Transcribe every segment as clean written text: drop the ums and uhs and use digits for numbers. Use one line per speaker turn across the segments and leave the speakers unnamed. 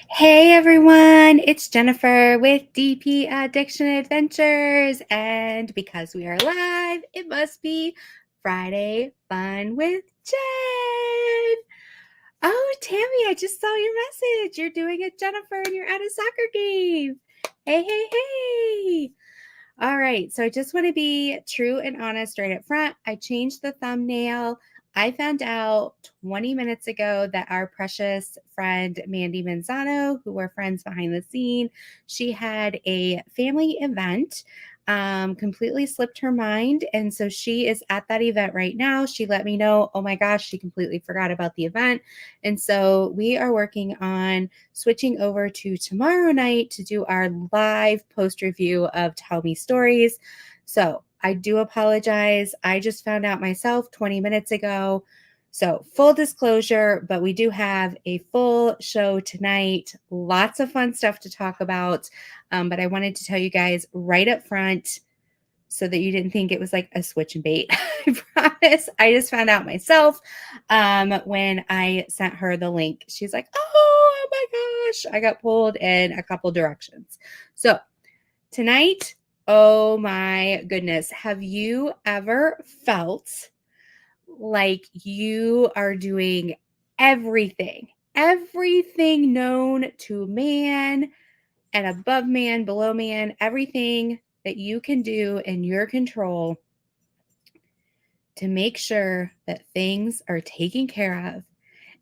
Hey everyone, it's Jennifer with DP Addiction Adventures. And because we are live, it must be Friday Fun with Jen. Oh, Tammy, I just saw your message. You're doing it, Jennifer, and you're at a soccer game. Hey, hey, hey. All right, so I just want to be true and honest right up front. I changed the thumbnail. I found out 20 minutes ago that our precious friend Mandy Manzano, who we're friends behind the scene, she had a family event, completely slipped her mind. And so she is at that event right now. She let me know, oh my gosh, she completely forgot about the event. And so we are working on switching over to tomorrow night to do our live post review of Tell Me Stories. So I do apologize. I just found out myself 20 minutes ago. So full disclosure, but we do have a full show tonight. Lots of fun stuff to talk about. But I wanted to tell you guys right up front so that you didn't think it was like a switch and bait. I promise. I just found out myself when I sent her the link. She's like, oh my gosh, I got pulled in a couple directions. So tonight, oh my goodness, have you ever felt like you are doing everything known to man and above man, below man, everything that you can do in your control to make sure that things are taken care of,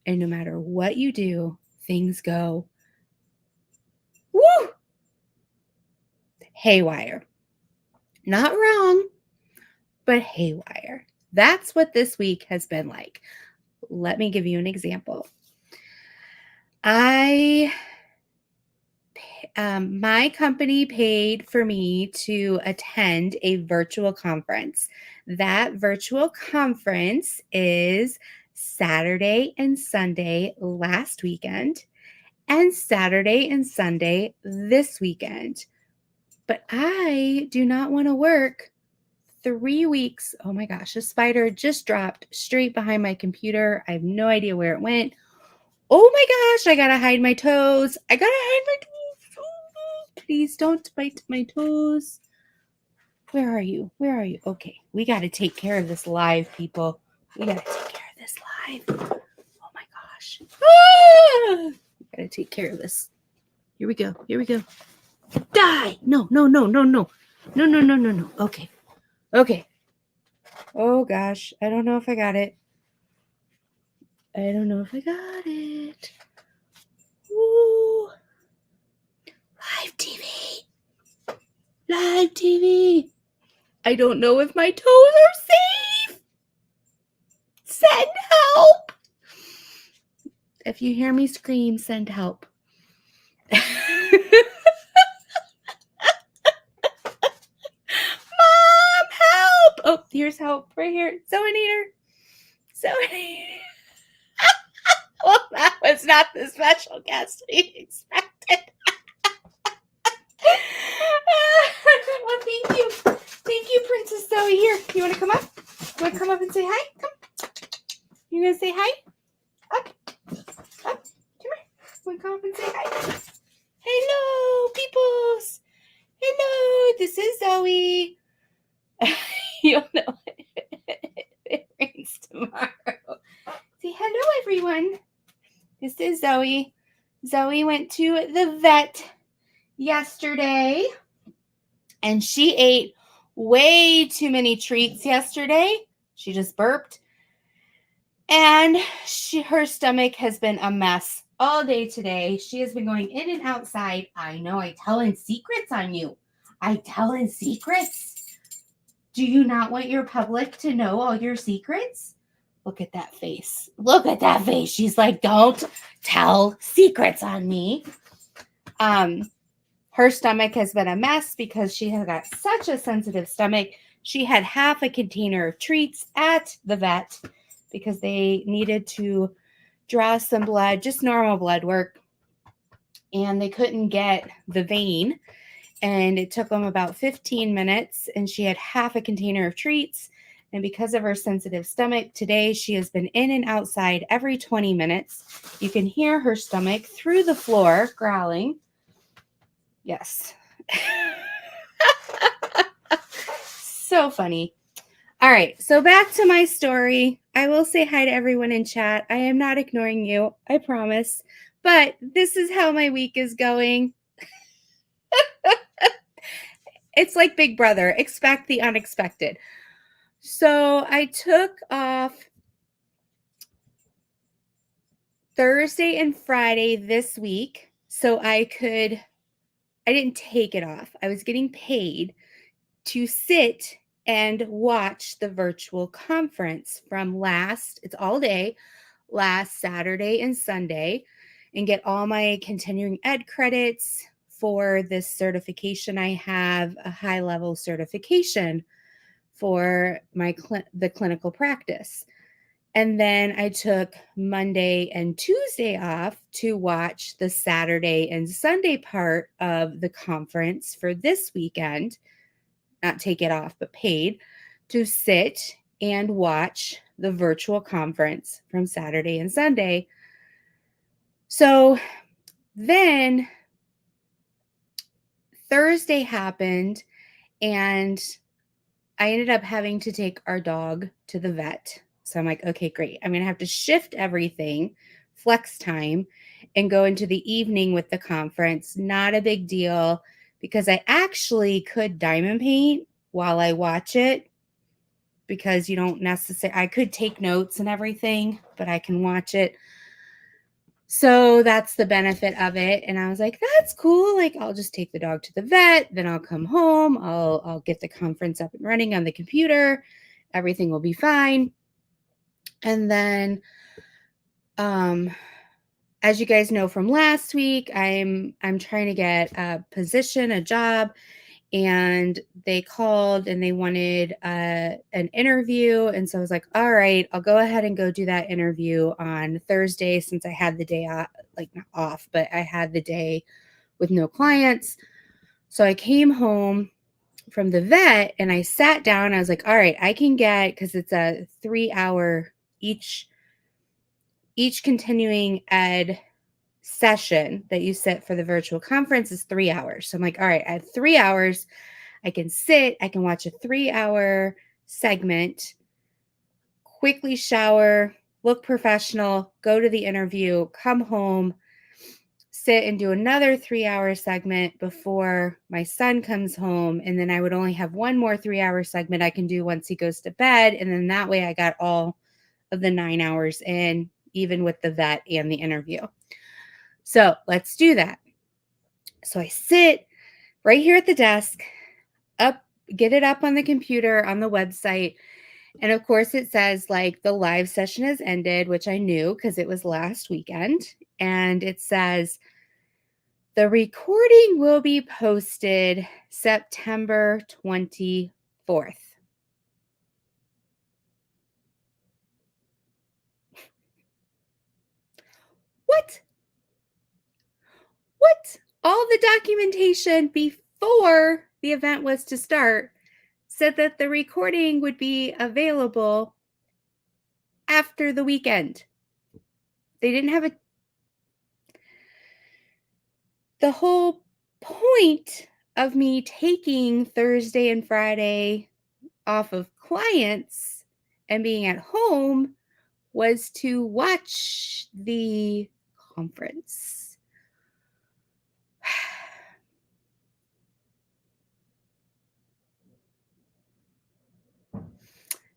and no matter what you do, things go woo haywire. Not wrong, but haywire. That's what this week has been like. Let me give you an example. My company paid for me to attend a virtual conference. That virtual conference is Saturday and Sunday last weekend and Saturday and Sunday this weekend. But I do not want to work 3 weeks. Oh my gosh, a spider just dropped straight behind my computer. I have no idea where it went. Oh my gosh, I gotta hide my toes. I gotta hide my toes. Please don't bite my toes. Where are you? Where are you? Okay, we gotta take care of this live, people. We gotta take care of this live. Oh my gosh. Ah! We gotta take care of this. Here we go. Here we go. Die! No, no, no, no, no. No, no, no, no, no. Okay. Okay. Oh gosh. I don't know if I got it. I don't know if I got it. Ooh. Live TV. Live TV. I don't know if my toes are safe. Send help. If you hear me scream, send help. Mom, help. Oh, here's help right here. Zoenator. Well, that was not the special guest we expected. Well, thank you. Thank you, Princess Zoe. Here, you want to come up? You want to come up and say hi? Come. You going to say hi? Up. Come here. Want to come up and say hi? Hello, peoples. Hello, this is Zoe. You'll know it rains tomorrow. Say hello, everyone. This is Zoe. Zoe went to the vet yesterday, and she ate way too many treats yesterday. She just burped, and her stomach has been a mess all day today. She has been going in and outside. I know, I telling secrets on you. I telling secrets. Do you not want your public to know all your secrets? Look at that face. Look at that face. She's like, don't tell secrets on me. Her stomach has been a mess because she has got such a sensitive stomach. She had half a container of treats at the vet because they needed to draw some blood, just normal blood work. And they couldn't get the vein. And it took them about 15 minutes. And she had half a container of treats. And because of her sensitive stomach, today she has been in and outside every 20 minutes. You can hear her stomach through the floor growling. Yes. So funny. All right, so back to my story. I will say hi to everyone in chat. I am not ignoring you, I promise. But this is how my week is going. It's like Big Brother. Expect the unexpected. So I took off Thursday and Friday this week so I didn't take it off. I was getting paid to sit and watch the virtual conference from it's all day, last Saturday and Sunday, and get all my continuing ed credits for this certification. I have a high-level certification for the clinical practice. And then I took Monday and Tuesday off to watch the Saturday and Sunday part of the conference for this weekend. Not take it off, but paid to sit and watch the virtual conference from Saturday and Sunday. So then Thursday happened, and I ended up having to take our dog to the vet. So I'm like, okay, great. I'm going to have to shift everything, flex time, and go into the evening with the conference. Not a big deal, because I actually could diamond paint while I watch it, because you don't necessarily, I could take notes and everything, but I can watch it. So that's the benefit of it. And I was like, that's cool. Like, I'll just take the dog to the vet, then I'll come home. I'll get the conference up and running on the computer. Everything will be fine. And then, as you guys know from last week, I'm trying to get a position, a job, and they called and they wanted an interview. And so I was like, all right, I'll go ahead and go do that interview on Thursday, since I had the day off, like not off, but I had the day with no clients. So I came home from the vet and I sat down. I was like, all right, I can get, because it's a 3-hour each continuing ed session that you sit for the virtual conference is 3 hours. So I'm like, all right, I have 3 hours. I can sit, I can watch a 3-hour segment, quickly shower, look professional, go to the interview, come home, sit and do another 3-hour segment before my son comes home. And then I would only have one more 3-hour segment I can do once he goes to bed. And then that way I got all of the 9 hours in, even with the vet and the interview. So let's do that. So I sit right here at the desk, get it up on the computer on the website. And of course it says like the live session has ended, which I knew because it was last weekend. And it says the recording will be posted September 24th. What? All the documentation before the event was to start said that the recording would be available after the weekend. They didn't have the whole point of me taking Thursday and Friday off of clients and being at home was to watch the conference.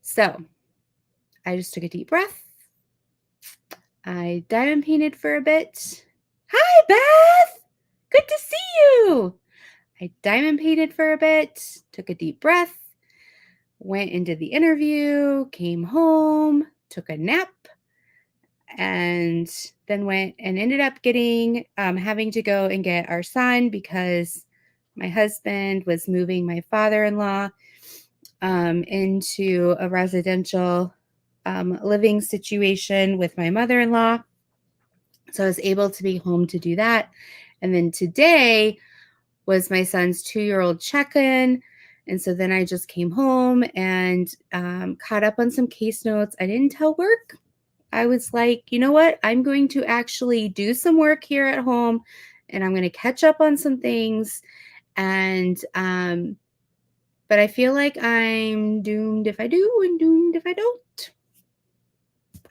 So I just took a deep breath. I diamond painted for a bit. Hi, Beth. Good to see you. I diamond painted for a bit, took a deep breath, went into the interview, came home, took a nap, and then went and ended up getting, having to go and get our son because my husband was moving my father-in-law into a residential living situation with my mother-in-law. So I was able to be home to do that. And then today was my son's 2-year-old check-in. And so then I just came home and caught up on some case notes. I didn't tell work. I was like, you know what? I'm going to actually do some work here at home and I'm going to catch up on some things. And, but I feel like I'm doomed if I do and doomed if I don't.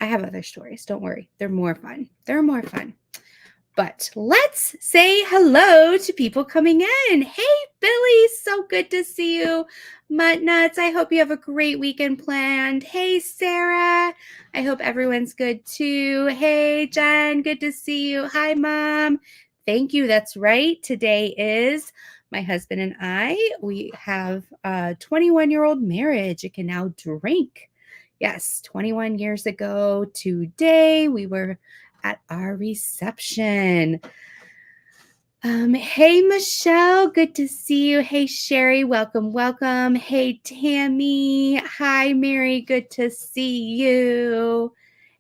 I have other stories. Don't worry. They're more fun. They're more fun. But let's say hello to people coming in. Hey, Billy, so good to see you. Mutt Nuts, I hope you have a great weekend planned. Hey, Sarah, I hope everyone's good too. Hey, Jen, good to see you. Hi, Mom. Thank you. That's right. Today is my husband and I. We have a 21-year-old marriage. It can now drink. Yes, 21 years ago today, we were at our reception. Hey, Michelle, good to see you. Hey, Sherry, welcome, welcome. Hey, Tammy. Hi, Mary, good to see you.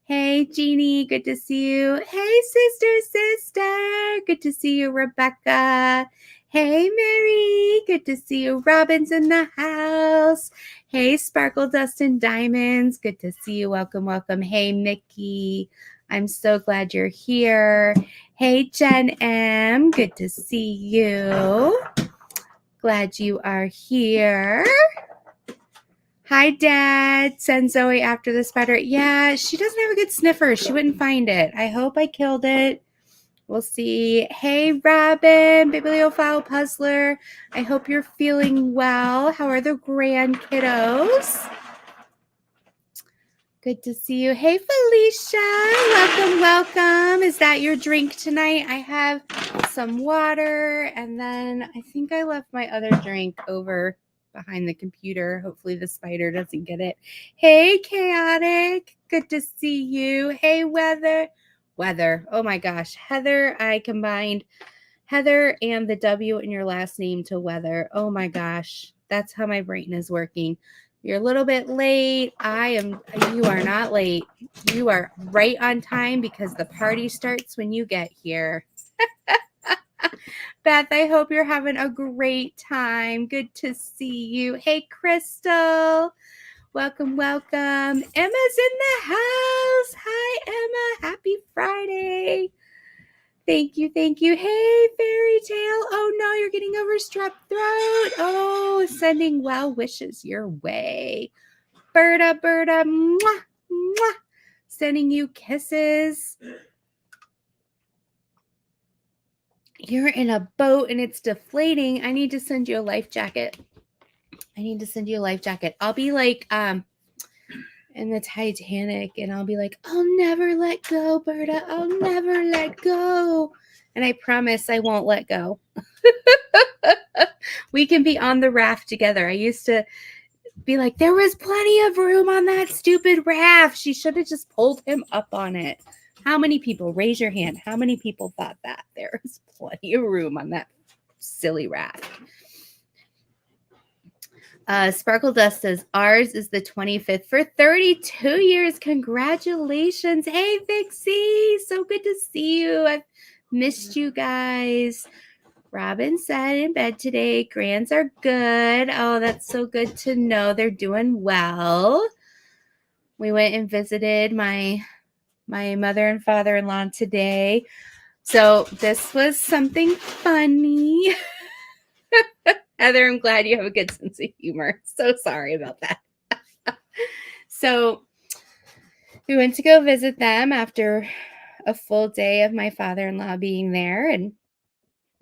Hey, Jeannie, good to see you. Hey, sister, good to see you, Rebecca. Hey, Mary, good to see you. Robin's in the house. Hey, Sparkle, Dust, and Diamonds, good to see you. Welcome, welcome. Hey, Mickey, I'm so glad you're here. Hey, Jen M, good to see you. Glad you are here. Hi, Dad. Send Zoe after the spider. Yeah, she doesn't have a good sniffer. She wouldn't find it. I hope I killed it. We'll see. Hey, Robin, Bibliophile Puzzler. I hope you're feeling well. How are the grand kiddos? Good to see you. Hey, Felicia. Welcome, welcome. Is that your drink tonight? I have some water, and then I think I left my other drink over behind the computer. Hopefully the spider doesn't get it. Hey, Chaotic. Good to see you. Hey, Weather. Oh my gosh. Heather, I combined Heather and the W in your last name to Weather. Oh my gosh. That's how my brain is working. You're a little bit late. You are not late. You are right on time because the party starts when you get here. Beth, I hope you're having a great time. Good to see you. Hey, Crystal. Welcome, welcome. Emma's in the house. Hi, Emma. Happy Friday. Thank you, thank you. Hey, Fairy Tale. Oh no, you're getting over strep throat. Oh, sending well wishes your way. Berta, mwah, mwah. Sending you kisses. You're in a boat and it's deflating. I need to send you a life jacket. I'll be like, in the Titanic, and I'll be like, I'll never let go, Berta. I'll never let go. And I promise I won't let go. We can be on the raft together. I used to be like, there was plenty of room on that stupid raft. She should have just pulled him up on it. How many people, raise your hand, how many people thought that? There was plenty of room on that silly raft. Sparkle Dust says, ours is the 25th for 32 years. Congratulations. Hey, Vixie. So good to see you. I've missed you guys. Robin said in bed today, grands are good. Oh, that's so good to know. They're doing well. We went and visited my mother and father-in-law today. So this was something funny. Heather, I'm glad you have a good sense of humor. So sorry about that. So we went to go visit them after a full day of my father-in-law being there, and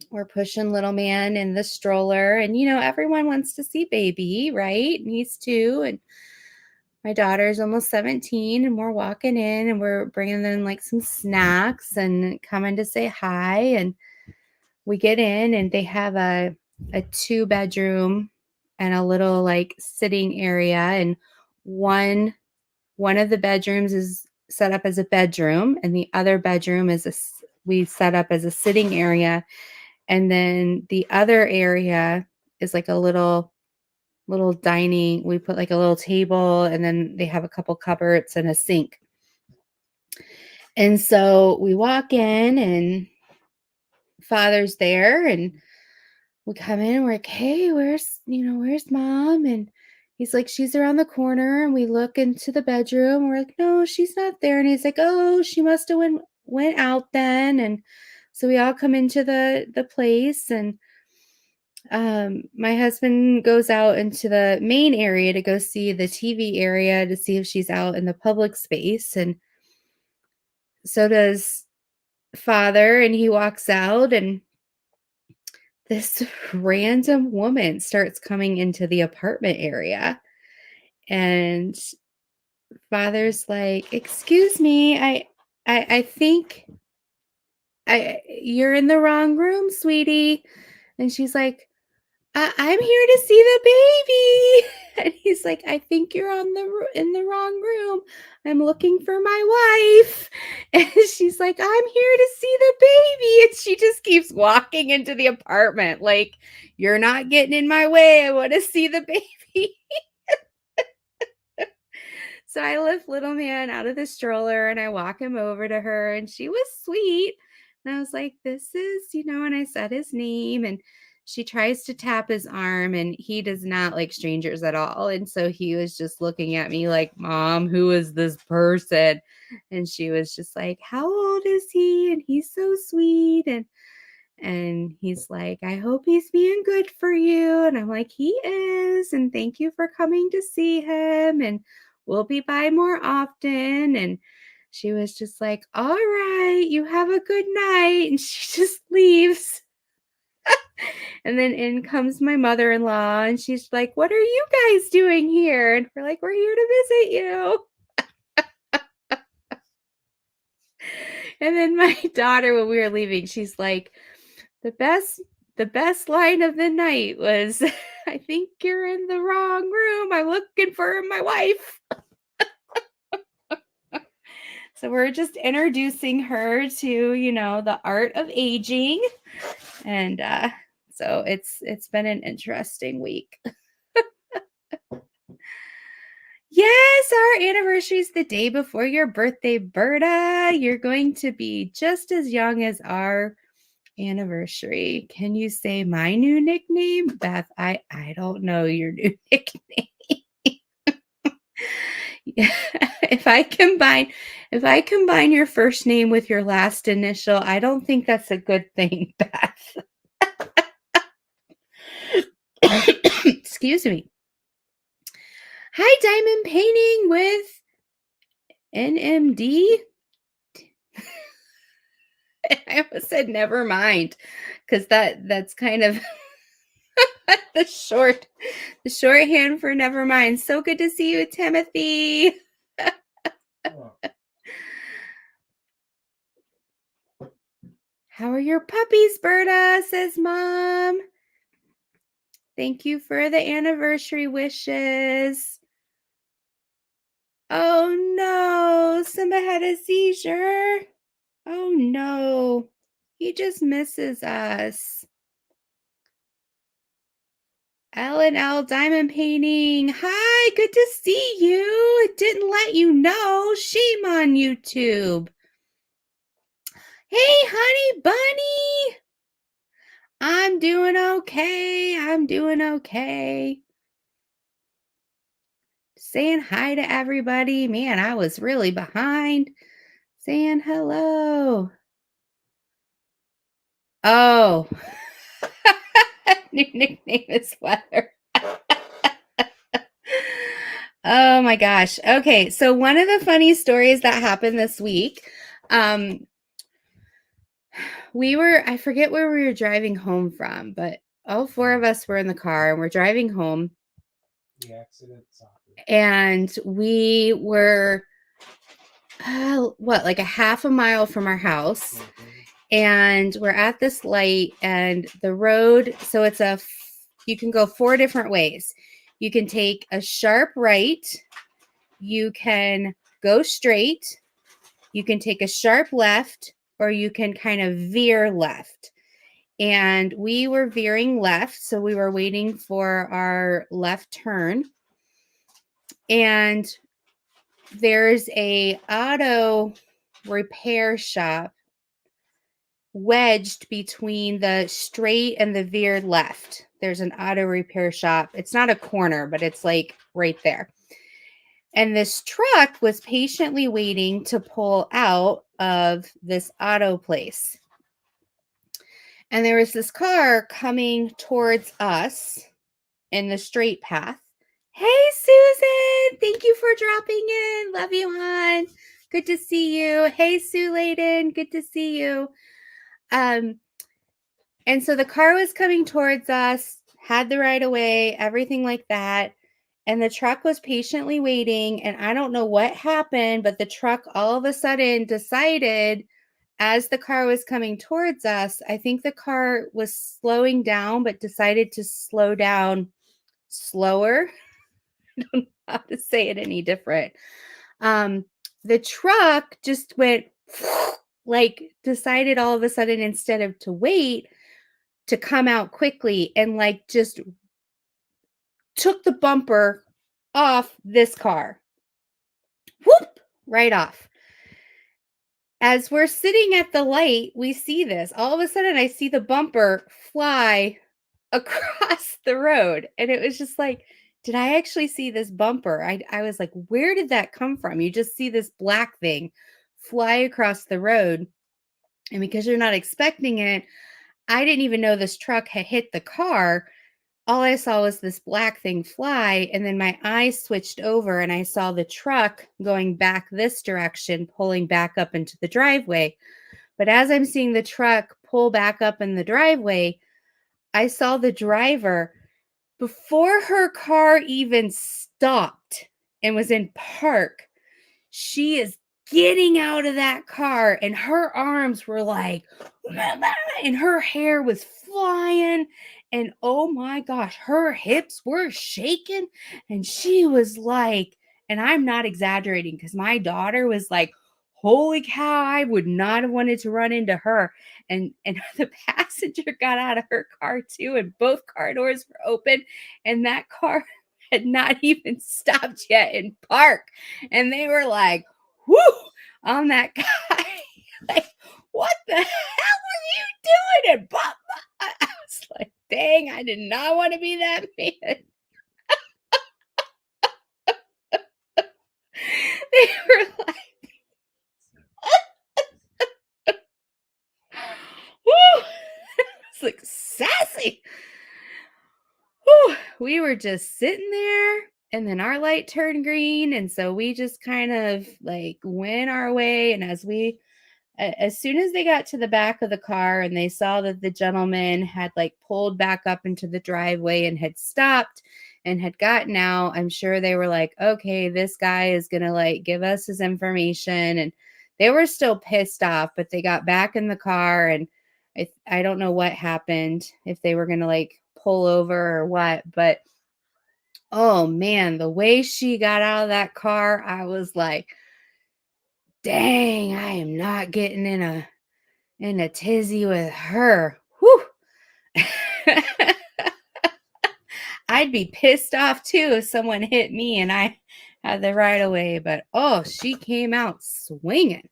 we're pushing little man in the stroller, and everyone wants to see baby, right? And he's 2, and my daughter's almost 17, and we're walking in and we're bringing them like some snacks and coming to say hi. And we get in and they have a 2-bedroom and a little like sitting area, and one of the bedrooms is set up as a bedroom, and the other bedroom we set up as a sitting area, and then the other area is like a little dining. We put like a little table, and then they have a couple cupboards and a sink. And so we walk in and Father's there, and we come in and we're like, "Hey, where's mom?" And he's like, "She's around the corner." And we look into the bedroom. We're like, "No, she's not there." And he's like, "Oh, she must have went out then." And so we all come into the place, and my husband goes out into the main area to go see the TV area to see if she's out in the public space, and so does father, and he walks out, and this random woman starts coming into the apartment area, and father's like, "Excuse me, I think you're in the wrong room, sweetie." And she's like, I'm here to see the baby." And he's like, "I think you're in the wrong room. I'm looking for my wife." And she's like, "I'm here to see the baby." And she just keeps walking into the apartment like, "You're not getting in my way. I want to see the baby." So I lift little man out of the stroller and I walk him over to her, and she was sweet. And I was like, "This is," and I said his name, and she tries to tap his arm, and he does not like strangers at all. And so he was just looking at me like, "Mom, who is this person?" And she was just like, "How old is he? And he's so sweet." And he's like, "I hope he's being good for you." And I'm like, "He is. And thank you for coming to see him. And we'll be by more often." And she was just like, "All right, you have a good night." And she just leaves. And then in comes my mother-in-law, and she's like, "What are you guys doing here?" And we're like, "We're here to visit you." And then my daughter, when we were leaving, she's like, The best line of the night was, "I think you're in the wrong room. I'm looking for my wife." So we're just introducing her to, the art of aging. And so it's been an interesting week. Yes, our anniversary is the day before your birthday, Berta. You're going to be just as young as our anniversary. Can you say my new nickname? Beth, I don't know your new nickname. Yeah. If I combine your first name with your last initial, I don't think that's a good thing, Beth. Excuse me. Hi, Diamond Painting with NMD. I almost said never mind, because that's kind of the shorthand for never mind. So good to see you, Timothy. "How are your puppies, Berta?" says Mom. "Thank you for the anniversary wishes." Oh no, Simba had a seizure. Oh no, he just misses us. L&L Diamond Painting. Hi, good to see you. It didn't let you know. Shame on YouTube. Hey, honey bunny. I'm doing okay. I'm doing okay. Saying hi to everybody. Man, I was really behind. Saying hello. Oh. New nickname is Weather. Oh my gosh. Okay, so one of the funny stories that happened this week, I forget where we were driving home from, but all four of us were in the car and we're driving home.
The accident soccer.
And we were, like a half a mile from our house.
Mm-hmm.
And we're at this light, and the road, so you can go four different ways. You can take a sharp right, you can go straight, you can take a sharp left, or you can kind of veer left. And we were veering left, so we were waiting for our left turn. And there's a auto repair shop wedged between the straight and the veered left. There's an auto repair shop. It's not a corner, but it's like right there. And this truck was patiently waiting to pull out of this auto place. And there was this car coming towards us in the straight path. Hey, Susan, thank you for dropping in. Love you, hon. Good to see you. Hey, Sue Layden, good to see you. And so the car was coming towards us, had the right of way, everything like that. And the truck was patiently waiting. And I don't know what happened, but the truck all of a sudden decided, as the car was coming towards us, I think the car was slowing down, but decided to slow down slower. I don't know how to say it any different. The truck just went like decided all of a sudden, instead of to wait, to come out quickly and like just took the bumper off this car. Whoop, right off. As we're sitting at the light, we see this. All of a sudden, I see the bumper fly across the road. And it was just like, did I actually see this bumper? I was like, where did that come from? You just see this black thing fly across the road. And because you're not expecting it, I didn't even know this truck had hit the car. All I saw was this black thing fly, and then my eyes switched over and I saw the truck going back this direction, pulling back up into the driveway. But as I'm seeing the truck pull back up in the driveway, I saw the driver, before her car even stopped and was in park, she is getting out of that car and her arms were like, and her hair was flying. And oh my gosh, her hips were shaking. And she was like, and I'm not exaggerating because my daughter was like, holy cow, I would not have wanted to run into her. And the passenger got out of her car too, and both car doors were open, and that car had not even stopped yet in park. And they were like, whoo, on that guy. Like, what the hell were you doing? And I was like, dang, I did not want to be that man. They were like, whoo. It's like sassy. Whew, we were just sitting there, and then our light turned green, and so we just kind of like went our way. And as soon as they got to the back of the car and they saw that the gentleman had like pulled back up into the driveway and had stopped and had gotten out, I'm sure they were like, okay, this guy is gonna like give us his information. And they were still pissed off, but they got back in the car. And I don't know what happened, if they were gonna like pull over or what, but oh man, the way she got out of that car, I was like, dang, I am not getting in a tizzy with her. Whew. I'd be pissed off too if someone hit me and I had the right of way, but oh, she came out swinging.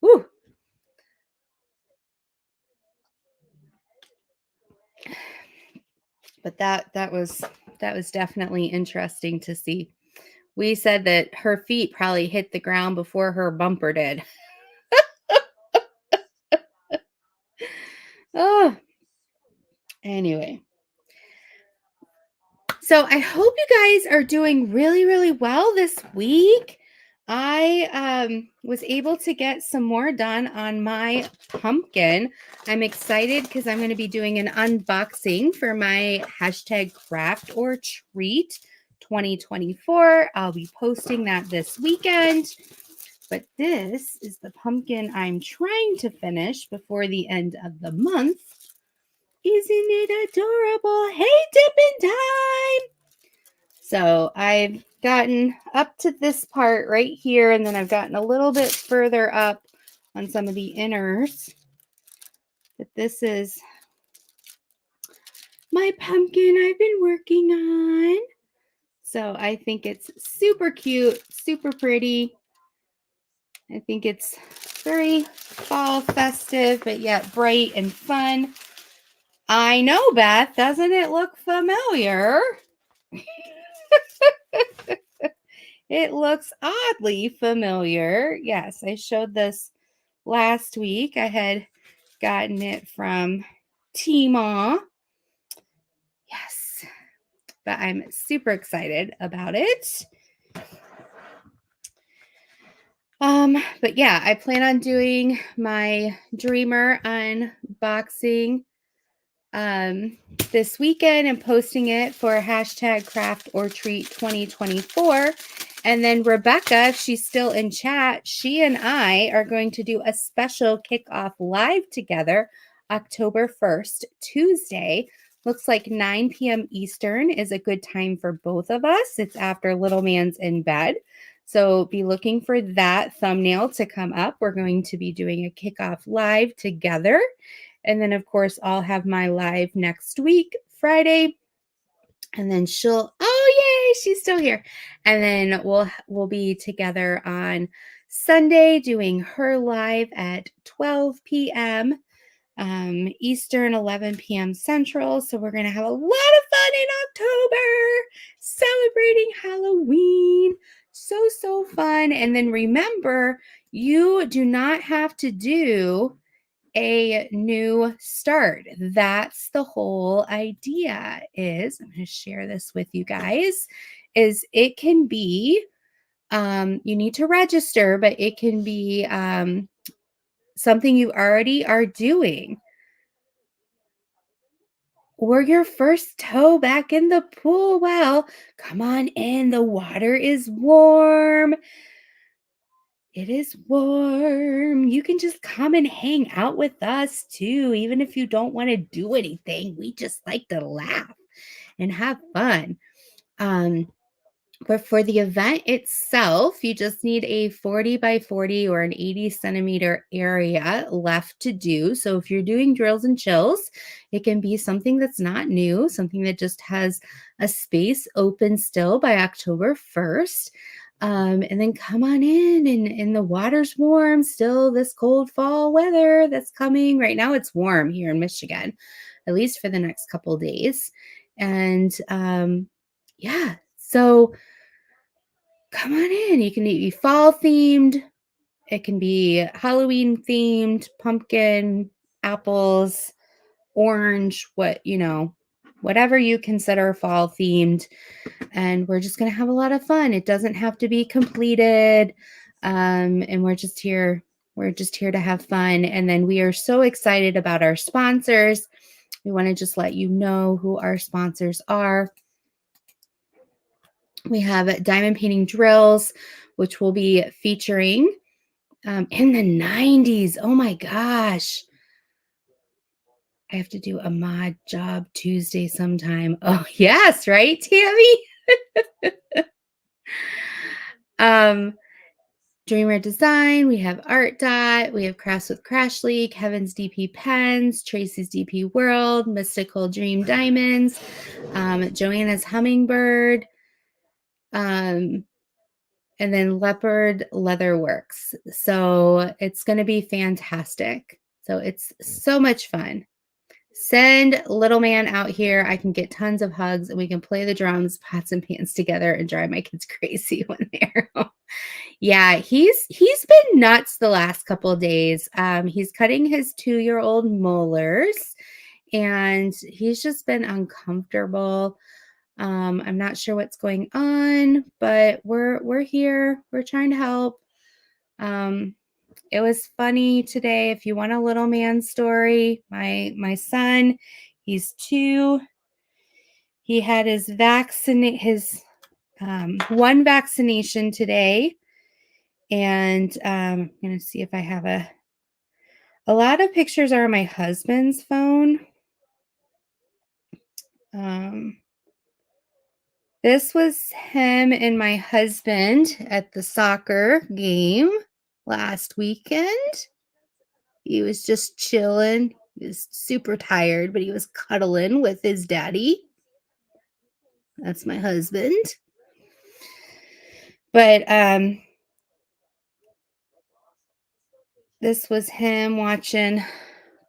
Whew. But that was definitely interesting to see. We said that her feet probably hit the ground before her bumper did. Oh, anyway. So I hope you guys are doing really, really well this week. I was able to get some more done on my pumpkin. I'm excited because I'm going to be doing an unboxing for my hashtag craft or treat 2024. I'll be posting that this weekend. But this is the pumpkin I'm trying to finish before the end of the month. Isn't it adorable? Hey, dipping time! So I've gotten up to this part right here, and then I've gotten a little bit further up on some of the inners. But this is my pumpkin I've been working on. So I think it's super cute, super pretty. I think it's very fall festive, but yet bright and fun. I know, Beth. Doesn't it look familiar? It looks oddly familiar. Yes, I showed this last week. I had gotten it from Tmall. Yes, but I'm super excited about it. But yeah, I plan on doing my Dreamer unboxing this weekend and posting it for hashtag craft or treat 2024. And then Rebecca, if she's still in chat, she and I are going to do a special kickoff live together October 1st, Tuesday. Looks like 9 p.m. Eastern is a good time for both of us. It's after little man's in bed. So be looking for that thumbnail to come up. We're going to be doing a kickoff live together. And then, of course, I'll have my live next week, Friday. And then oh, yay, she's still here. And then we'll be together on Sunday doing her live at 12 p.m. Eastern, 11 p.m. Central. So we're going to have a lot of fun in October celebrating Halloween. So fun. And then remember, you do not have to do a new start. That's the whole idea. Is I'm going to share this with you guys. Is it can be you need to register, but it can be something you already are doing, or your first toe back in the pool. Well, come on in. The water is warm. It is warm. You can just come and hang out with us too, even if you don't want to do anything. We just like to laugh and have fun. But for the event itself, you just need a 40 by 40 or an 80 centimeter area left to do. So if you're doing drills and chills, it can be something that's not new, something that just has a space open still by October 1st. And then come on in, and the water's warm still, this cold fall weather that's coming. Right now it's warm here in Michigan, at least for the next couple days. And yeah, so come on in. You can be fall themed. It can be Halloween themed, pumpkin, apples, orange, whatever you consider fall themed. And we're just going to have a lot of fun. It doesn't have to be completed. And we're just here to have fun. And then we are so excited about our sponsors. We want to just let you know who our sponsors are. We have Diamond Painting Drills, which will be featuring in the 90s. Oh my gosh. I have to do a mod job Tuesday sometime. Oh, yes, right, Tammy? Dreamer Design, we have Art Dot, we have Crafts with Crashly, Kevin's DP Pens, Tracy's DP World, Mystical Dream Diamonds, Joanna's Hummingbird, and then Leopard Leatherworks. So it's going to be fantastic. So it's so much fun. Send little man out here. I can get tons of hugs and we can play the drums, pots and pans together and drive my kids crazy when they're home. Yeah, he's been nuts the last couple of days. He's cutting his 2-year-old molars and he's just been uncomfortable. I'm not sure what's going on, but we're here. We're trying to help. It was funny today. If you want a little man story, my son, he's 2. He had his one vaccination today, and I'm gonna see if I have a lot of pictures are on my husband's phone. This was him and my husband at the soccer game last weekend. He was just chilling. He was super tired, but he was cuddling with his daddy. That's my husband. But This was him watching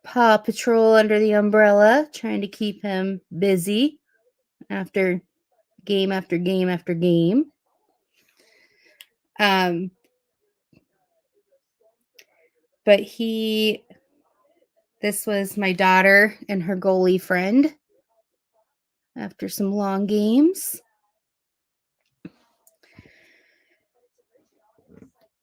Paw Patrol under the umbrella, trying to keep him busy after game after game after game. Um, but this was my daughter and her goalie friend after some long games.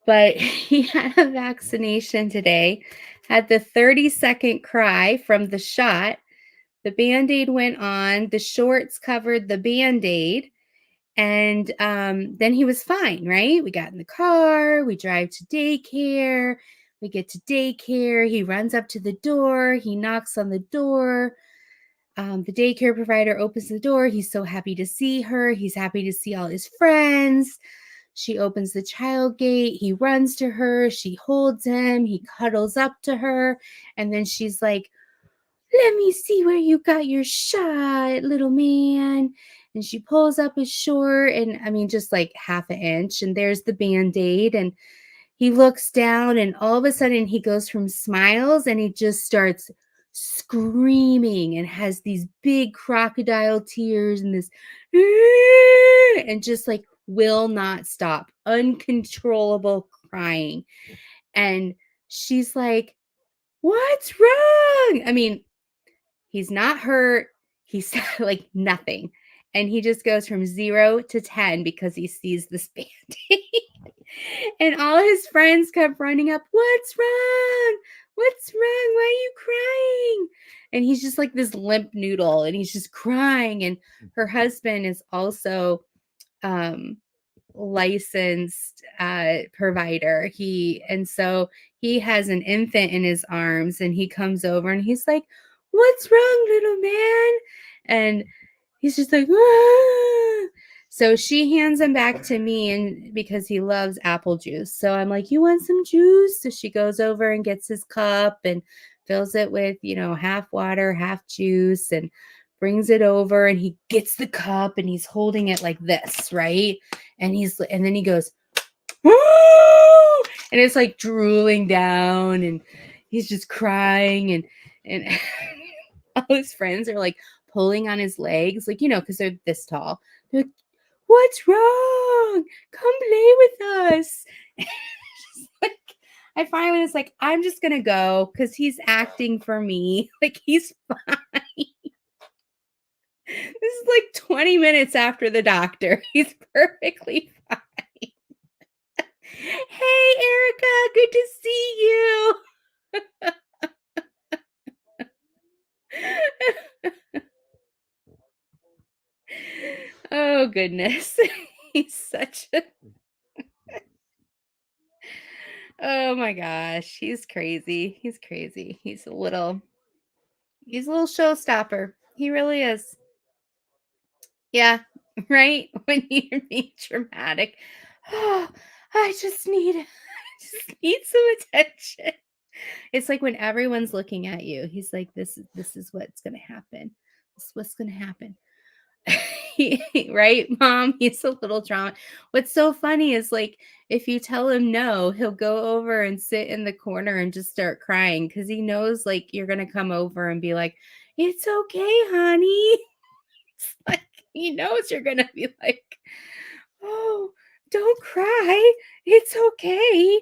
But he had a vaccination today, had the 30-second cry from the shot. The Band-Aid went on, the shorts covered the Band-Aid, and then he was fine, right? We got in the car, we drive to daycare, we get to daycare, he runs up to the door, he knocks on the door. The daycare provider opens the door. He's so happy to see her. He's happy to see all his friends. She opens the child gate. He runs to her. She holds him. He cuddles up to her. And then she's like, "Let me see where you got your shot, little man." And she pulls up his short, and I mean, just like half an inch. And there's the Band-Aid. And he looks down, and all of a sudden he goes from smiles and he just starts screaming and has these big crocodile tears and this and just like will not stop, uncontrollable crying. And she's like, "What's wrong?" I mean, he's not hurt. He's like nothing. And he just goes from 0 to 10 because he sees this Band-Aid. And all his friends kept running up, "What's wrong? What's wrong? Why are you crying?" And he's just like this limp noodle and he's just crying. And her husband is also um licensed provider. So he has an infant in his arms and he comes over and he's like, "What's wrong, little man?" And he's just like, "Ah." So she hands him back to me, and because he loves apple juice. So I'm like, "You want some juice?" So she goes over and gets his cup and fills it with, half water, half juice, and brings it over, and he gets the cup and he's holding it like this, right? And then he goes, "Woo!" And it's like drooling down and he's just crying, and all his friends are like pulling on his legs, like, because they're this tall. They're like, "What's wrong? Come play with us." Like, I finally was like, "I'm just gonna go because he's acting for me." Like, he's fine. This is like 20 minutes after the doctor. He's perfectly fine. "Hey, Erica, good to see you." Oh, goodness. He's such a Oh my gosh, he's crazy. He's crazy. He's a little showstopper. He really is. Yeah, right? When you're being dramatic. "Oh, I just need some attention." It's like when everyone's looking at you, he's like, this is what's gonna happen. This is what's gonna happen. Right, mom? He's a little drama. What's so funny is like if you tell him no, he'll go over and sit in the corner and just start crying because he knows like you're gonna come over and be like, "It's okay, honey." It's like he knows you're gonna be like, "Oh, don't cry. It's okay."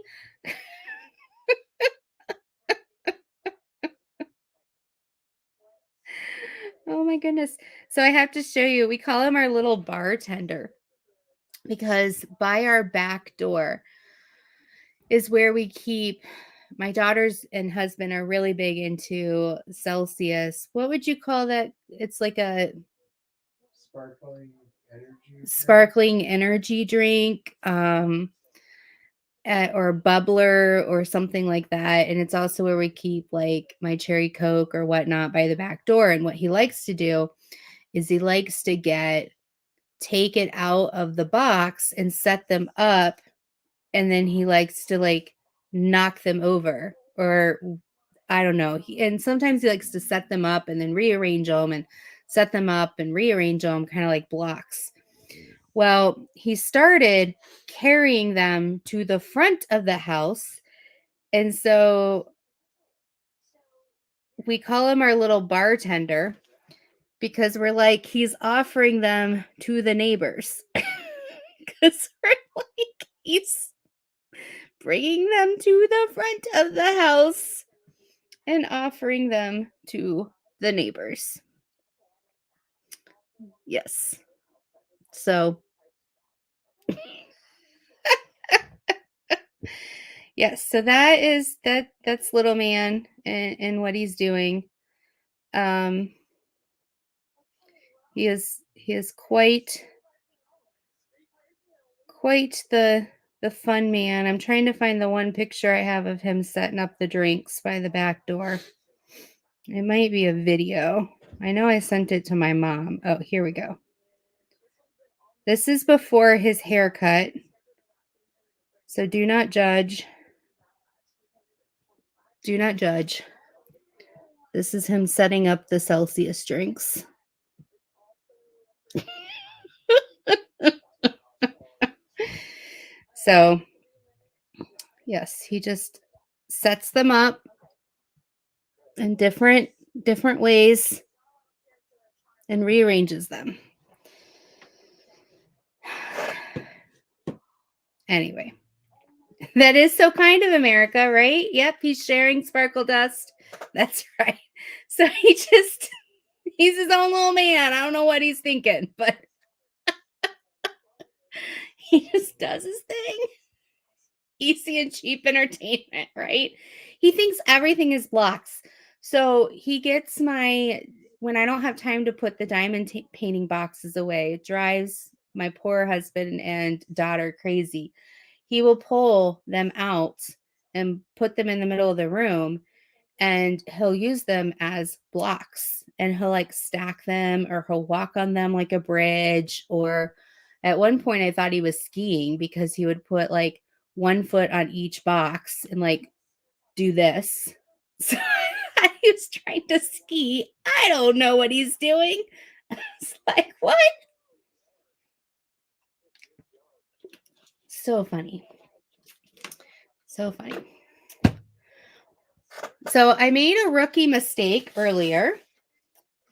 Oh my goodness. So I have to show you, we call him our little bartender because by our back door is where we keep my daughters and husband are really big into Celsius. What would you call that? It's like a
Sparkling energy drink.
sparkling energy drink. Or a bubbler or something like that. And it's also where we keep like my cherry Coke or whatnot by the back door. And what he likes to do is he likes to take it out of the box and set them up. And then he likes to like knock them over, or I don't know. And sometimes he likes to set them up and then rearrange them and set them up and rearrange them, kind of like blocks. Well, he started carrying them to the front of the house And so we call him our little bartender because we're like, he's offering them to the neighbors. Because we're like, he's bringing them to the front of the house and offering them to the neighbors. Yes. So, yes. So that's little man and what he's doing. He is quite the fun man. I'm trying to find the one picture I have of him setting up the drinks by the back door. It might be a video. I know I sent it to my mom. Oh, here we go. This is before his haircut. So do not judge. Do not judge. This is him setting up the Celsius drinks. So, yes, he just sets them up in different ways and rearranges them. Anyway, that is so kind of America, right? Yep, he's sharing sparkle dust. That's right. So he's his own little man. I don't know what he's thinking, but he just does his thing. Easy and cheap entertainment, right? He thinks everything is blocks. So he gets when I don't have time to put the diamond painting boxes away, it drives my poor husband and daughter crazy. He will pull them out and put them in the middle of the room, and he'll use them as blocks, and he'll like stack them, or he'll walk on them like a bridge. Or at one point I thought he was skiing because he would put like one foot on each box and like do this. So he was trying to ski. I don't know what he's doing. It's like, what? So funny. So funny. So I made a rookie mistake earlier.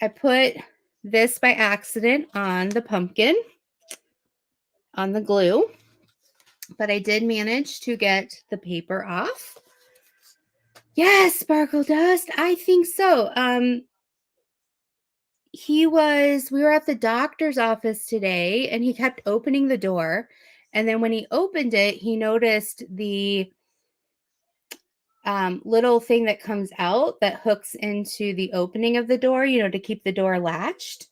I put this by accident on the pumpkin, on the glue, but I did manage to get the paper off. Yes, sparkle dust. I think so. We were at the doctor's office today, and he kept opening the door. And then when he opened it, he noticed the little thing that comes out that hooks into the opening of the door, to keep the door latched.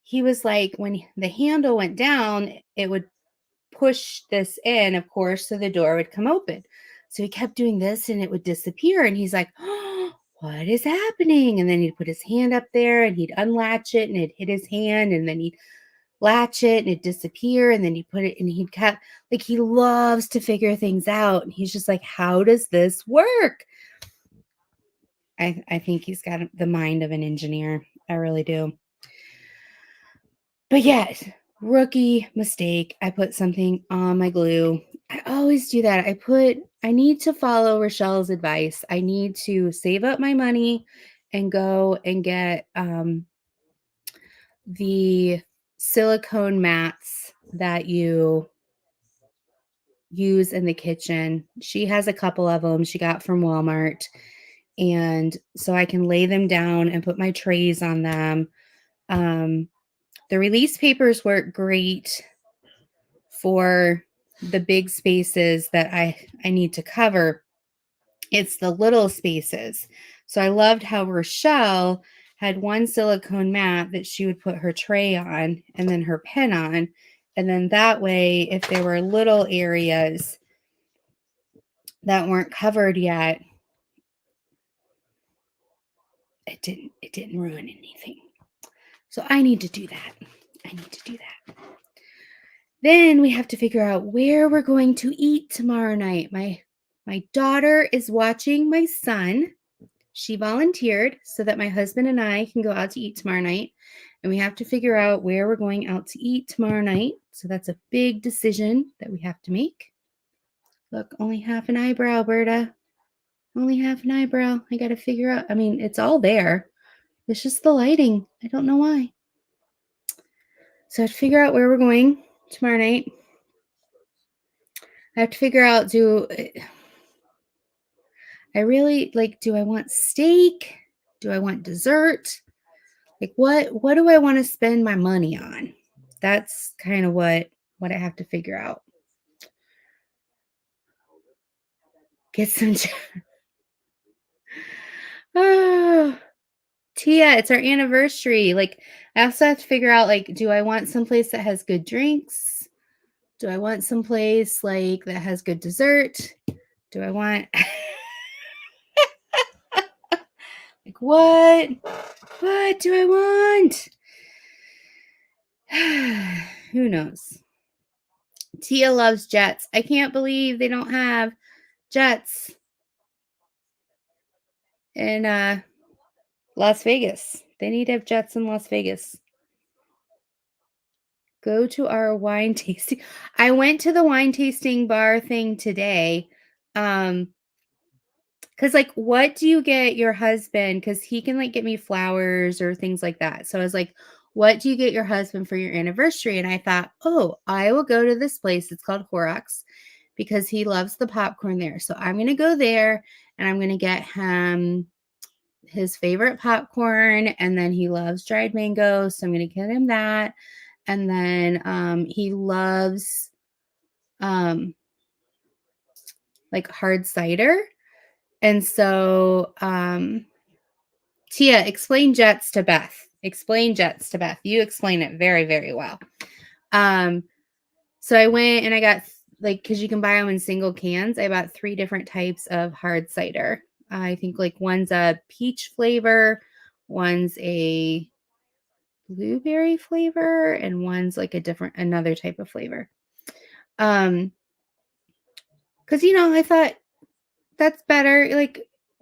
He was like, when the handle went down, it would push this in, of course, so the door would come open. So he kept doing this and it would disappear. And he's like, oh, what is happening? And then he'd put his hand up there and he'd unlatch it and it'd hit his hand, and then he'd latch it and it'd disappear. And then he'd put it, and he'd kept, like, he loves to figure things out. And he's just like, how does this work? I think he's got the mind of an engineer. I really do. But yes, rookie mistake. I put something on my glue. I always do that. I need to follow Rochelle's advice. I need to save up my money and go and get the silicone mats that you use in the kitchen. She has a couple of them she got from Walmart. And so I can lay them down and put my trays on them. The release papers work great for the big spaces that I need to cover. It's the little spaces. So I loved how Rochelle had one silicone mat that she would put her tray on and then her pen on. And then that way, if there were little areas that weren't covered yet, it didn't ruin anything. So I need to do that. Then we have to figure out where we're going to eat tomorrow night. My daughter is watching my son. She volunteered so that my husband and I can go out to eat tomorrow night. And we have to figure out where we're going out to eat tomorrow night. So that's a big decision that we have to make. Look, only half an eyebrow, Berta. Only half an eyebrow. I got to figure out. I mean, it's all there. It's just the lighting. I don't know why. So I have to figure out where we're going tomorrow night. I have to figure out, I really like, do I want steak? Do I want dessert? Like what do I want to spend my money on? That's kind of what I have to figure out. Get some oh, Tia, it's our anniversary. Like I also have to figure out, like, do I want someplace that has good drinks? Do I want someplace like that has good dessert? Do I want like what? What do I want? Who knows? Tia loves jets. I can't believe they don't have jets in Las Vegas. They need to have jets in Las Vegas. Go to our wine tasting. I went to the wine tasting bar thing today. Cause like, what do you get your husband? Cause he can like get me flowers or things like that. So I was like, what do you get your husband for your anniversary? And I thought, oh, I will go to this place. It's called Horrocks because he loves the popcorn there. So I'm going to go there and I'm going to get him his favorite popcorn. And then he loves dried mango. So I'm going to get him that. And then he loves like hard cider. And so Tia, explain jets to Beth. Explain jets to Beth. You explain it very, very well. So I went and I got like, because you can buy them in single cans. I bought 3 different types of hard cider. I think like one's a peach flavor, one's a blueberry flavor, and one's like another type of flavor. Because I thought that's better. Like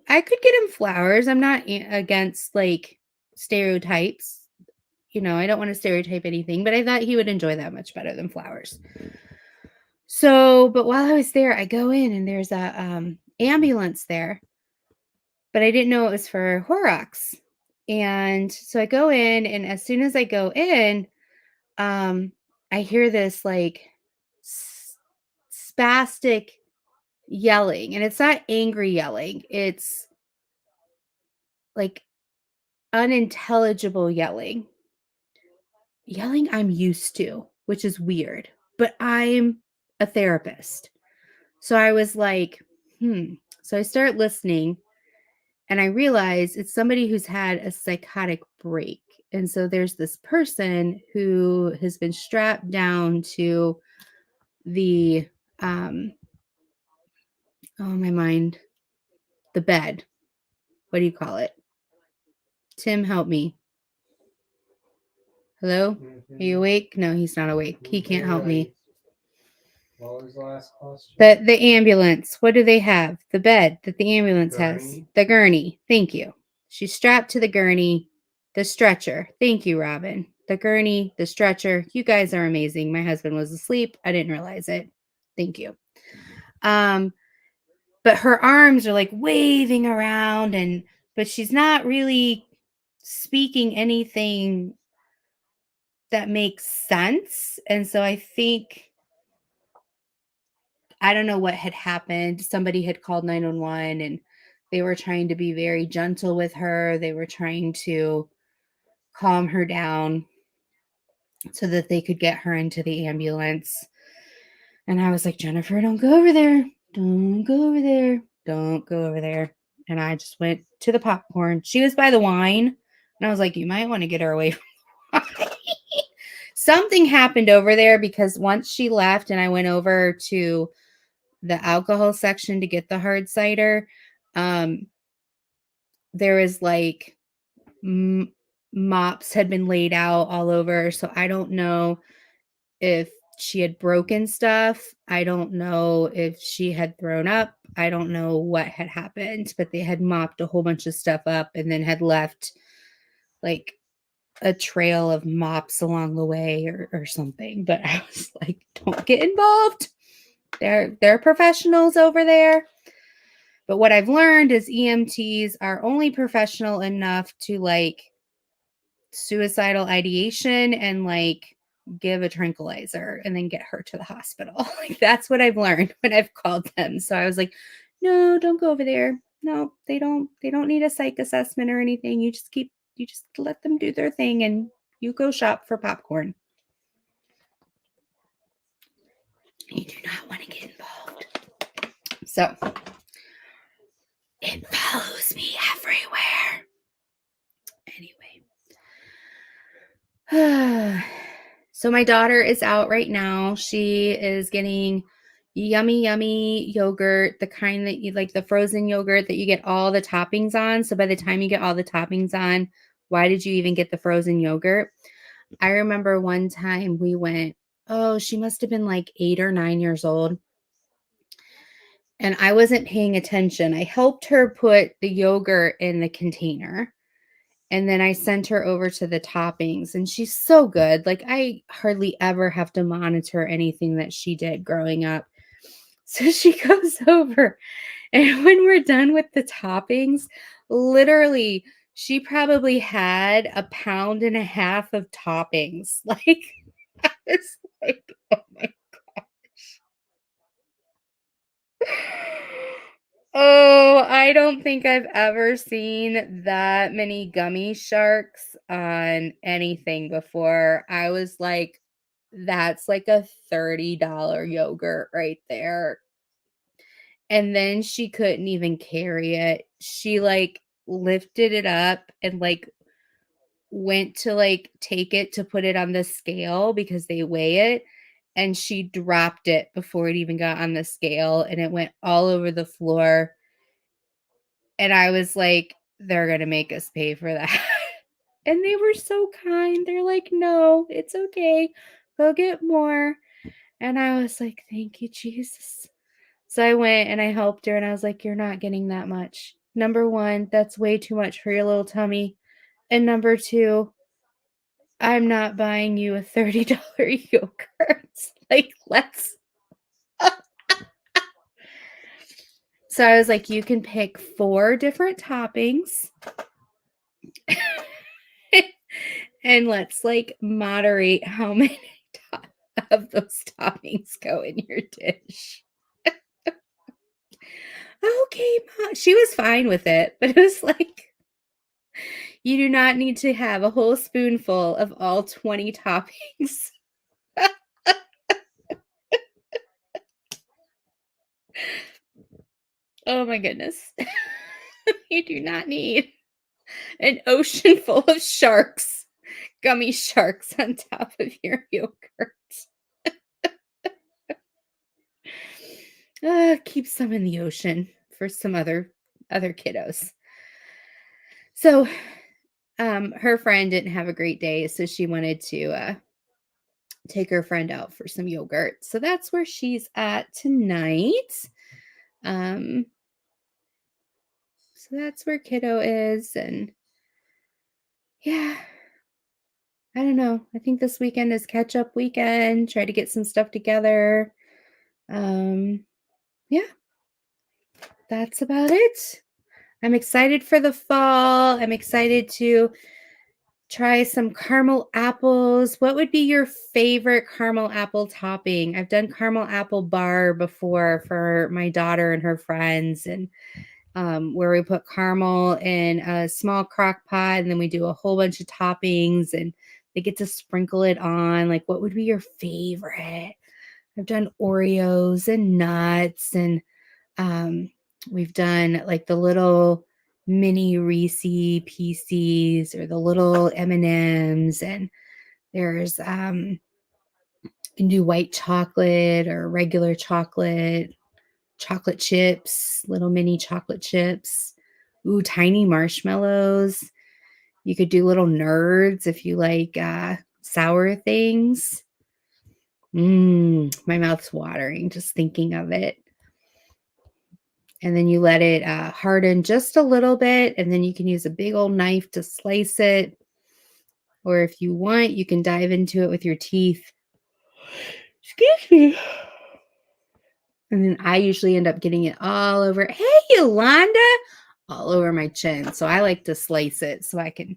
I could get him flowers. I'm not against like stereotypes. I don't want to stereotype anything, but I thought he would enjoy that much better than flowers. So, but while I was there, I go in and there's a ambulance there, but I didn't know it was for Horrocks. And so I go in, and as soon as I go in, I hear this like spastic yelling, and it's not angry yelling. It's like unintelligible yelling. Yelling I'm used to, which is weird, but I'm a therapist. So I was like, So I start listening and I realize it's somebody who's had a psychotic break. And so there's this person who has been strapped down to the, my mind, the bed. What do you call it? Tim, help me. Hello? Are you awake? No, he's not awake. He can't help me.
What was the last question?
The ambulance. What do they have? The bed that the ambulance has. The gurney. Thank you. She's strapped to the gurney. The stretcher. Thank you, Robin. The gurney, the stretcher. You guys are amazing. My husband was asleep. I didn't realize it. Thank you. But her arms are like waving around, but she's not really speaking anything that makes sense. And so I think, I don't know what had happened. Somebody had called 911 and they were trying to be very gentle with her. They were trying to calm her down so that they could get her into the ambulance. And I was like, Jennifer, don't go over there. Don't go over there. Don't go over there. And I just went to the popcorn. She was by the wine. And I was like, you might want to get her away from the wine. Something happened over there because once she left and I went over to the alcohol section to get the hard cider, there was like mops had been laid out all over. So I don't know if she had broken stuff. I don't know if she had thrown up. I don't know what had happened, but they had mopped a whole bunch of stuff up and then had left like a trail of mops along the way or something. But I was like, don't get involved. They're professionals over there. But what I've learned is EMTs are only professional enough to like suicidal ideation and like give a tranquilizer and then get her to the hospital. Like that's what I've learned when I've called them. So I was like, no, don't go over there. No, they don't need a psych assessment or anything. You just let them do their thing and you go shop for popcorn. You do not want to get involved. So it follows me everywhere. Anyway. So my daughter is out right now. She is getting yummy yogurt, the kind that you like, the frozen yogurt that you get all the toppings on. So by the time you get all the toppings on, why did you even get the frozen yogurt? I remember one time we went, she must have been like 8 or 9 years old. And I wasn't paying attention. I helped her put the yogurt in the container. And then I sent her over to the toppings, and she's so good. Like, I hardly ever have to monitor anything that she did growing up. So she goes over, and when we're done with the toppings, literally, she probably had 1.5 pounds of toppings. Like, I was like, oh my Oh, I don't think I've ever seen that many gummy sharks on anything before. I was like, that's like a $30 yogurt right there. And then she couldn't even carry it. She like lifted it up and like went to like take it to put it on the scale because they weigh it. And she dropped it before it even got on the scale and it went all over the floor. And I was like, they're going to make us pay for that. And they were so kind. They're like, no, it's okay. Go get more. And I was like, thank you, Jesus. So I went and I helped her and I was like, you're not getting that much. Number one, that's way too much for your little tummy. And number two, I'm not buying you a $30 yogurt. Like, let's. So I was like, you can pick 4 different toppings. And let's like moderate how many of those toppings go in your dish. Okay, Mom. She was fine with it, but it was like, you do not need to have a whole spoonful of all 20 toppings. Oh my goodness. You do not need an ocean full of sharks, gummy sharks on top of your yogurt. Keep some in the ocean for some other kiddos. So, her friend didn't have a great day, so she wanted to take her friend out for some yogurt. So that's where she's at tonight. Um, so that's where kiddo is, and yeah, I don't know. I think this weekend is catch up weekend. Try to get some stuff together. Yeah, that's about it. I'm excited for the fall. I'm excited to try some caramel apples. What would be your favorite caramel apple topping? I've done caramel apple bar before for my daughter and her friends, and where we put caramel in a small crock pot and then we do a whole bunch of toppings and they get to sprinkle it on. Like, what would be your favorite? I've done Oreos and nuts, and we've done like the little mini Reese Pieces or the little M&Ms, and there's you can do white chocolate or regular chocolate chips, little mini chocolate chips. Ooh, tiny marshmallows. You could do little nerds if you like sour things. My mouth's watering just thinking of it. And then you let it harden just a little bit, and then you can use a big old knife to slice it. Or if you want, you can dive into it with your teeth. Excuse me. And then I usually end up getting it all over. Hey, Yolanda! All over my chin. So I like to slice it so I can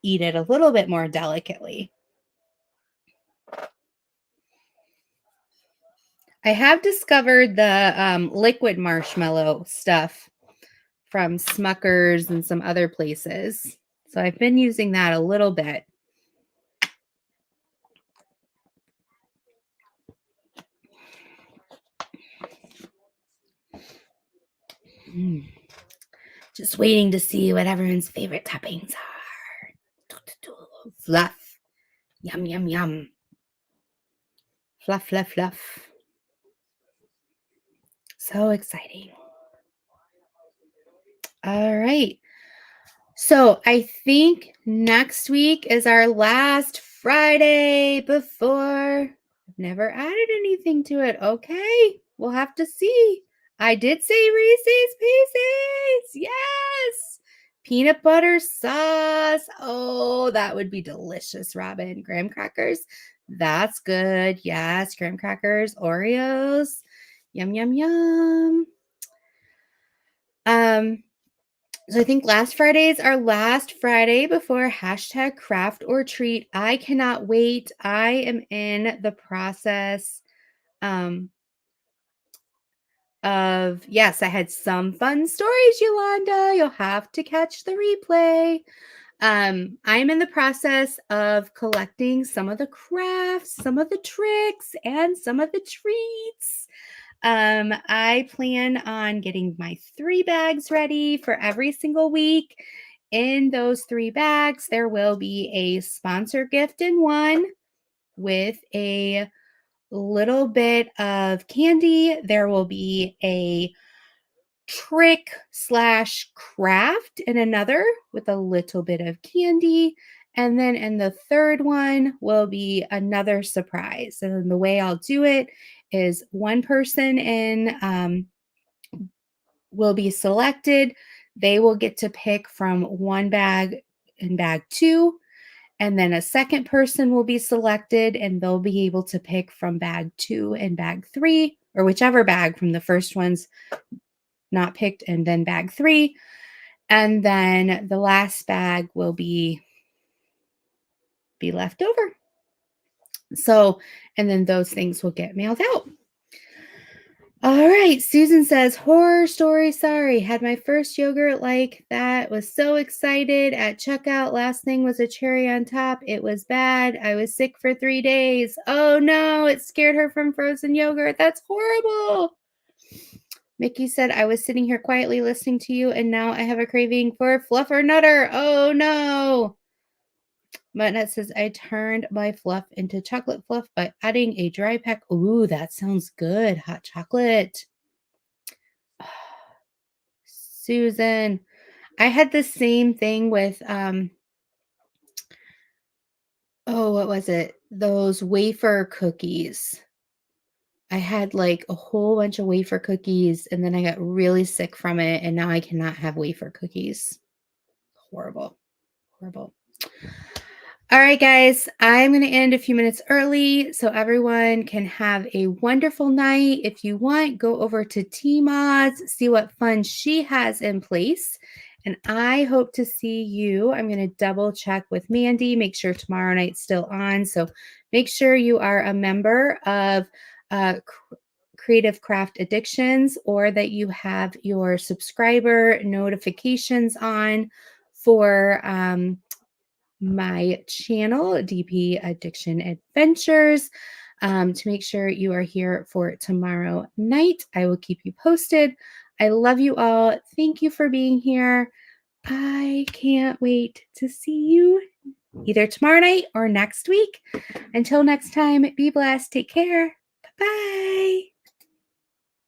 eat it a little bit more delicately. I have discovered the liquid marshmallow stuff from Smucker's and some other places. So I've been using that a little bit. Just waiting to see what everyone's favorite toppings are. Fluff. Yum, yum, yum. Fluff, fluff, fluff. So exciting. All right. So I think next week is our last Friday before. I've never added anything to it. Okay. We'll have to see. I did say Reese's Pieces. Yes. Peanut butter sauce. Oh, that would be delicious, Robin. Graham crackers. That's good. Yes. Graham crackers, Oreos. Yum, yum, yum. So I think last Friday is our last Friday before hashtag craft or treat. I cannot wait. I am in the process of, yes, I had some fun stories, Yolanda. You'll have to catch the replay. I'm in the process of collecting some of the crafts, some of the tricks, and some of the treats. I plan on getting my 3 bags ready for every single week. In those 3 bags, there will be a sponsor gift in one with a little bit of candy. There will be a trick / craft in another with a little bit of candy. And then in the third one will be another surprise. And the way I'll do it is one person will be selected. They will get to pick from one bag in bag 2. And then a second person will be selected and they'll be able to pick from bag 2 and bag 3, or whichever bag from the first one's not picked, and then bag 3. And then the last bag will be left over. So, and then those things will get mailed out. All right. Susan says, horror story. Sorry. Had my first yogurt like that. Was so excited at checkout. Last thing was a cherry on top. It was bad. I was sick for 3 days. Oh no. It scared her from frozen yogurt. That's horrible. Mickey said, I was sitting here quietly listening to you, and now I have a craving for fluff or nutter. Oh no. Buttnut says, I turned my fluff into chocolate fluff by adding a dry pack. Ooh, that sounds good. Hot chocolate. Susan, I had the same thing with, what was it? Those wafer cookies. I had like a whole bunch of wafer cookies and then I got really sick from it. And now I cannot have wafer cookies. Horrible. Horrible. All right, guys, I'm going to end a few minutes early so everyone can have a wonderful night. If you want, go over to T-Mods, see what fun she has in place. And I hope to see you. I'm going to double check with Mandy, make sure tomorrow night's still on. So make sure you are a member of Creative Craft Addictions, or that you have your subscriber notifications on for my channel, DP Addiction Adventures, to make sure you are here for tomorrow night. I will keep you posted. I love you all. Thank you for being here. I can't wait to see you either tomorrow night or next week. Until next time, be blessed. Take care. Bye-bye.